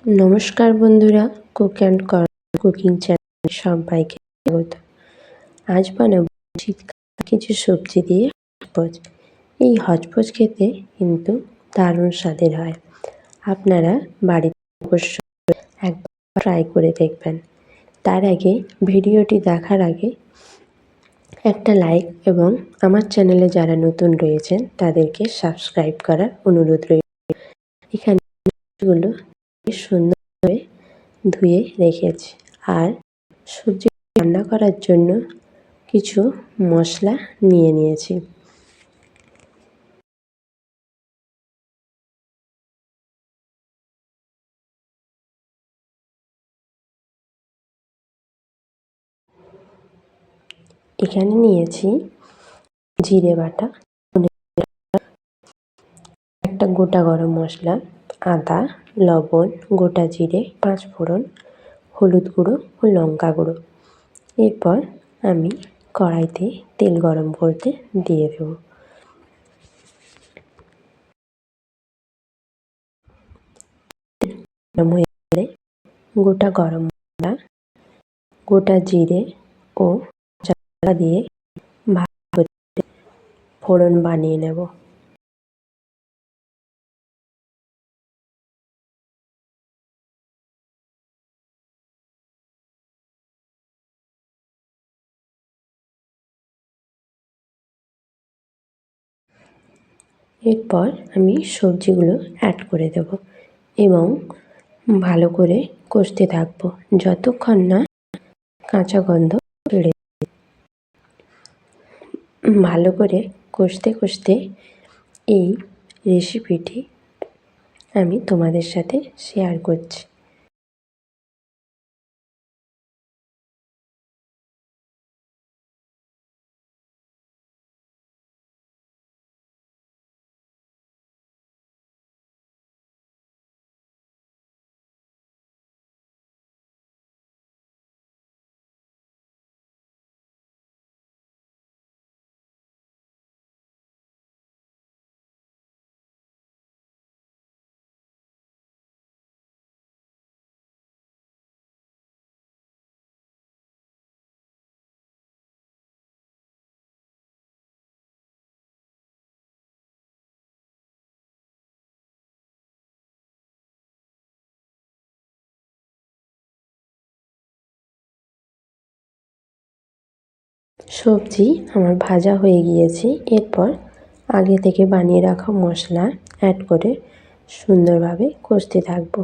নমস্কার বন্ধুরা, cook and cooking চ্যানেলে সবাইকে স্বাগত। আজ বানাবো শীতকালে কিছু সবজি দিয়ে হচপচ। এই হচপচ খেতে কিন্তু দারুণ স্বাদের হয়। আপনারা বাড়িতে অবশ্যই একবার ট্রাই করে দেখবেন। তার আগে ভিডিওটি দেখার আগে একটা লাইক এবং আমার চ্যানেলে যারা নতুন রয়েছেন তাদেরকে সাবস্ক্রাইব করার অনুরোধ রইল। এখানে সবজিগুলো সুন্দরভাবে ধুয়ে রেখেছি। আর সবজি রান্না করার জন্য কিছু মশলা নিয়ে নিয়েছি। এখানে নিয়েছি জিরে বাটা, একটা গোটা গরম মশলা, আদা, লবণ, গোটা জিরে, 5 ফোড়ন, হলুদ গুঁড়ো ও লঙ্কা গুঁড়ো। এরপর আমি কড়াইতে তেল গরম করতে দিয়ে দেব। গরম হয়ে গেলে গোটা গরম মশলা, গোটা জিরে ও আদা দিয়ে ভালো করে ফোড়ন বানিয়ে নেব। এরপর আমি সবজিগুলো অ্যাড করে দেব এবং ভালো করে কষতে থাকবো যতক্ষণ না কাঁচা গন্ধ চলে। ভালো করে কষতে কষতে এই রেসিপিটি আমি তোমাদের সাথে শেয়ার করছি। সবজি আমার ভাজা হয়ে গিয়েছে। এরপর আগে থেকে বানিয়ে রাখা মশলা অ্যাড করে সুন্দরভাবে কষতে থাকবো।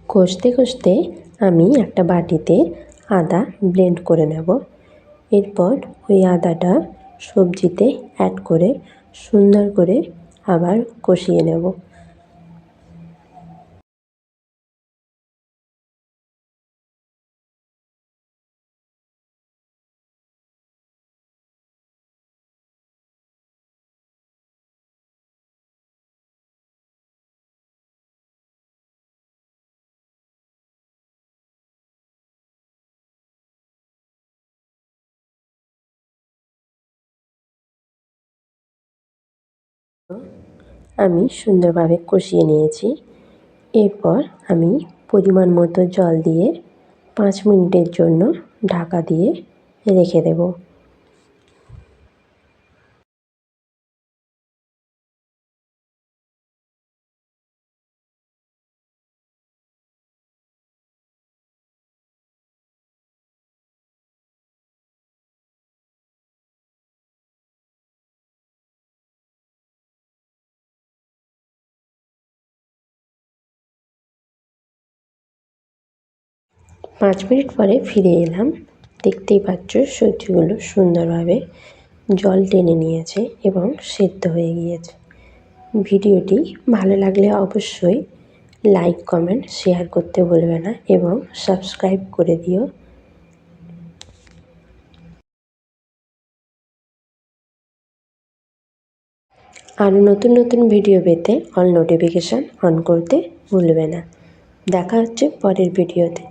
কষতে কষতে আমি একটা বাটিতে আদা ব্লেন্ড করে নেব। এরপর ওই আদাটা সবজিতে অ্যাড করে সুন্দর করে আবার কষিয়ে নেব। আমি সুন্দরভাবে কষিয়ে নিয়েছি। এরপর আমি পরিমাণ মতো জল দিয়ে 5 মিনিটের জন্য ঢাকা দিয়ে রেখে দেব। 5 মিনিট পরে ফিরে এলাম। দেখতেই পাচ্ছ সবজিগুলো সুন্দরভাবে জল টেনে নিয়েছে এবং সেদ্ধ হয়ে গিয়েছে। ভিডিওটি ভালো লাগলে অবশ্যই লাইক, কমেন্ট, শেয়ার করতে ভুলবে না এবং সাবস্ক্রাইব করে দিও। আরও নতুন নতুন ভিডিও পেতে অল নোটিফিকেশান অন করতে ভুলবে না। দেখা হচ্ছে পরের ভিডিওতে।